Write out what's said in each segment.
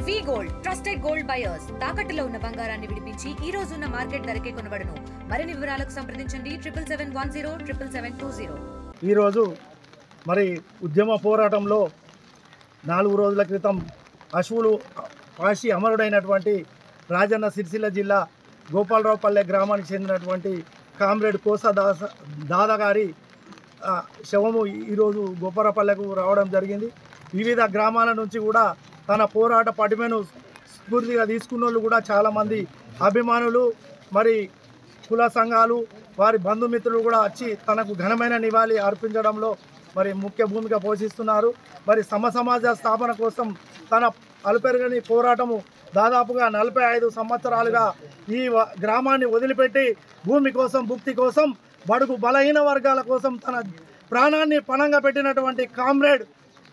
వి gold trusted gold buyers తాకట్టులో ఉన్న బంగారాన్ని విడిపించి ఈ రోజు ఉన్న మార్కెట్ ధరకే కొనబడును. మరిన్ని వివరాలకు సంప్రదించండి 77107720. ఈ రోజు మరి ఉద్యమ పోరాటంలో 4 రోజుల క్రితం అశువులు పాసి అమరుడైనటువంటి రాజన్న సిరిసిల్ల జిల్లా గోపాలరావుపల్లె గ్రామానికి చెందినటువంటి కామ్రేడ్ కోసా దాదా గారి శవము ఈరోజు గోపాలరావుపల్లెకు రావడం జరిగింది. వివిధ గ్రామాల నుంచి కూడా తన పోరాట పటిమను స్ఫూర్తిగా తీసుకున్న వాళ్ళు కూడా చాలామంది అభిమానులు, మరి కుల సంఘాలు, వారి బంధుమిత్రులు కూడా వచ్చి తనకు ఘనమైన నివాళి అర్పించడంలో మరి ముఖ్య భూమిక పోషిస్తున్నారు. మరి సమసమాజ స్థాపన కోసం తన అలుపెరగని పోరాటము దాదాపుగా 45 సంవత్సరాలుగా ఈ గ్రామాన్ని వదిలిపెట్టి భూమి కోసం, భుక్తి కోసం, బడుగు బలహీన వర్గాల కోసం తన ప్రాణాన్ని పణంగా పెట్టినటువంటి కామ్రేడ్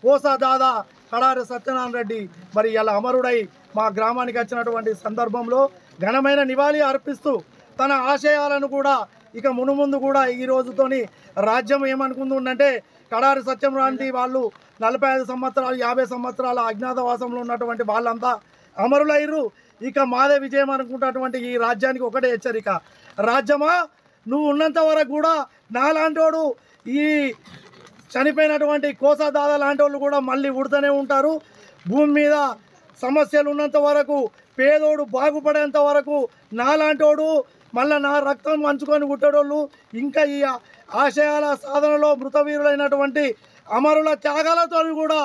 కోసా దాదా కడారి సత్యనారాయణ రెడ్డి మరి ఇలా అమరుడై మా గ్రామానికి వచ్చినటువంటి సందర్భంలో ఘనమైన నివాళి అర్పిస్తూ తన ఆశయాలను కూడా ఇక మునుముందు కూడా ఈ రోజుతోని రాజ్యం ఏమనుకుంటుందంటే కడారి సత్యనారాయణ వాళ్ళు 45 సంవత్సరాలు 50 సంవత్సరాల అజ్ఞాతవాసంలో ఉన్నటువంటి వాళ్ళంతా అమరులయ్యారు. ఇక మాదే విజయం అనుకుంటున్నటువంటి ఈ రాజ్యానికి ఒకటే హెచ్చరిక, రాజ్యమా నువ్వు ఉన్నంత వరకు కూడా నాలాంటోడు ఈ చనిపోయినటువంటి కోసా దాదా లాంటి వాళ్ళు కూడా మళ్ళీ ఉడుతూనే ఉంటారు. భూమి మీద సమస్యలు ఉన్నంత వరకు, పేదోడు బాగుపడేంత వరకు నాలాంటోడు మళ్ళీ నా రక్తం పంచుకొని పుట్టేటోళ్ళు ఇంకా ఈ ఆశయాల సాధనలో మృతవీరులైనటువంటి అమరుల త్యాగాలతో కూడా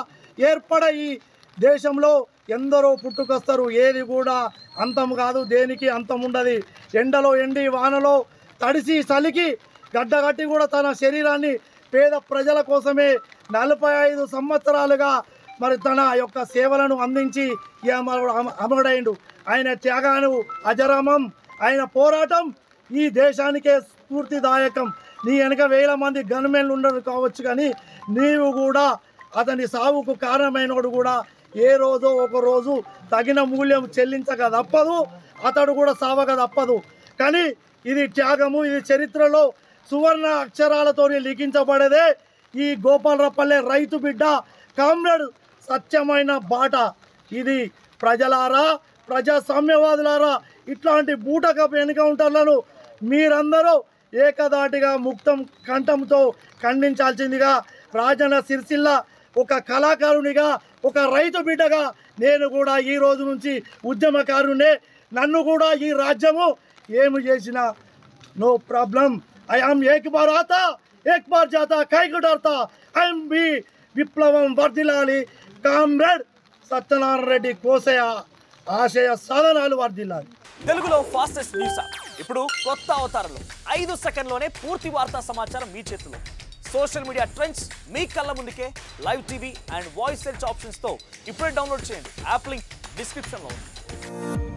ఏర్పడే ఈ దేశంలో ఎందరో పుట్టుకొస్తారు. ఏది కూడా అంతం కాదు, దేనికి అంతం ఉండదు. ఎండలో ఎండి వానలో తడిసి చలికి గడ్డగట్టి కూడా తన శరీరాన్ని పేద ప్రజల కోసమే 45 సంవత్సరాలుగా మరి తన యొక్క సేవలను అందించి అమరుడైండు. ఆయన త్యాగాను అజరామం, ఆయన పోరాటం ఈ దేశానికే స్ఫూర్తిదాయకం. నీ వెనక వేల మంది గన్మెన్లు ఉండరు కావచ్చు, కానీ నీవు కూడా అతని సావుకు కారణమైనోడు కూడా ఏ రోజో ఒక రోజు తగిన మూల్యం చెల్లించక తప్పదు, అతడు కూడా సావక తప్పదు. కానీ ఇది త్యాగము, ఇది చరిత్రలో సువర్ణ అక్షరాలతో లిఖించబడేదే ఈ గోపాలరావుపల్లె రైతు బిడ్డ కామ్రేడ్ సత్యమైన బాట. ఇది ప్రజలారా, ప్రజాస్వామ్యవాదులారా, ఇట్లాంటి బూటకపు ఎన్కౌంటర్లను మీరందరూ ఏకదాటిగా ముక్తం కంఠంతో ఖండించాల్సిందిగా రాజన్న సిరిసిల్ల ఒక కళాకారునిగా, ఒక రైతు బిడ్డగా నేను కూడా ఈ రోజు నుంచి ఉద్యమకారునే. నన్ను కూడా ఈ రాజ్యము ఏమి చేసినా నో ప్రాబ్లం. ఐ ఆమ్ ఏక్ బార్ ఆతా ఏక్ బార్ జాతా కైకు డర్తా. ఐఎమ్ బి విప్లవం వర్ధిల్లాలి. కామ్రేడ్ సత్యనారాయణ రెడ్డి కోసయ ఆశయ సాధనాలు వర్ధిల్లాలి. తెలుగులో ఫాస్టెస్ట్ న్యూస్ ఇప్పుడు కొత్త అవతారంలో 5 సెకండ్లోనే పూర్తి వార్తా సమాచారం మీ చేతిలో. సోషల్ మీడియా ట్రెండ్స్ మీ కళ్ళ ముందుకే live TV and voice search ఆప్షన్స్తో ఇప్పుడే డౌన్లోడ్ చేయండి. యాప్ లింక్ డిస్క్రిప్షన్లో ఉంది.